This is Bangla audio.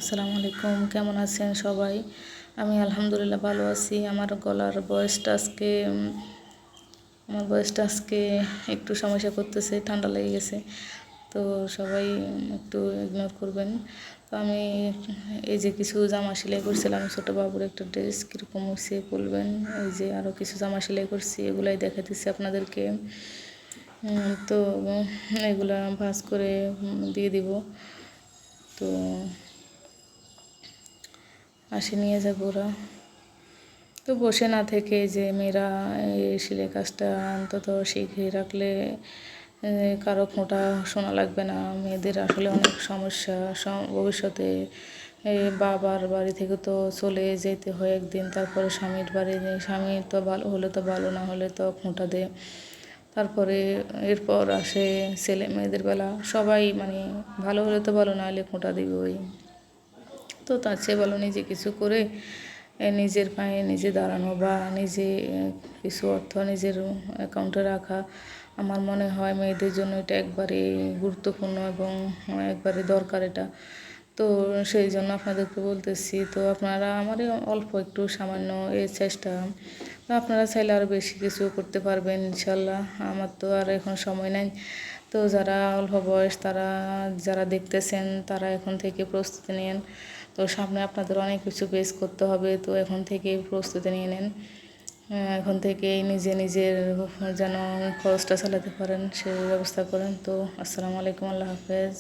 আসসালামু আলাইকুম, কেমন আছেন সবাই? আমি আলহামদুলিল্লাহ ভালো আছি। আমার ভয়েসটা আজকে একটু সমস্যা করতেছে, ঠান্ডা লেগে গেছে, তো সবাই একটু ইগনোর করবেন। তো আমি এই যে কিছু জামা সেলাই করছিলাম, ছোটো বাবুর একটা ড্রেস কীরকম হয়েছে বলবেন। এই যে আরও কিছু জামা সেলাই করছি, এগুলাই দেখাতেছি আপনাদেরকে। তো এগুলা ভাঁজ করে দিয়ে দিব। তো আসে নিয়ে যাবো ওরা। তো বসে না থেকে যে মেয়েরা এই সেলাই কাজটা অন্তত শিখে রাখলে কারো খোঁটা শোনা লাগবে না। মেয়েদের আসলে অনেক সমস্যা, ভবিষ্যতে বাবার বাড়ি থেকে তো চলে যেতে হয় একদিন, তারপরে স্বামীর বাড়ি, স্বামী তো ভালো হলে তো ভালো, না হলে তো খোঁটা দেয়। তারপরে এরপর আসে ছেলে মেয়েদের বেলা, সবাই মানে ভালো হলে তো ভালো, না হলে খোঁটা দিবে ওই। তো তার চেয়ে ভালো নিজে কিছু করে নিজের পায়ে নিজে দাঁড়ানো বা নিজে কিছু অর্থ নিজের অ্যাকাউন্টে রাখা। আমার মনে হয় মেয়েদের জন্য এটা একবারে গুরুত্বপূর্ণ এবং একবারে দরকার এটা। তো সেই জন্য আপনাদেরকে বলতেছি। তো আপনারা আমারই অল্প একটু সামান্য এই চেষ্টা, আপনারা চাইলে আরও বেশি কিছু করতে পারবেন ইনশাল্লাহ। আমার তো আর এখন সময় নাই। তো যারা অল্প বয়স, যারা দেখতেছেন, তারা এখন থেকে প্রস্তুতি নেন। তো সামনে আপনাদের অনেক কিছু ফেস করতে হবে, তো এখন থেকে প্রস্তুতি নিয়ে নেন। এখন থেকেই নিজের যেন খরচটা চালাতে পারেন সেই ব্যবস্থা করেন। তো আসসালামু আলাইকুম, আল্লাহ হাফেজ।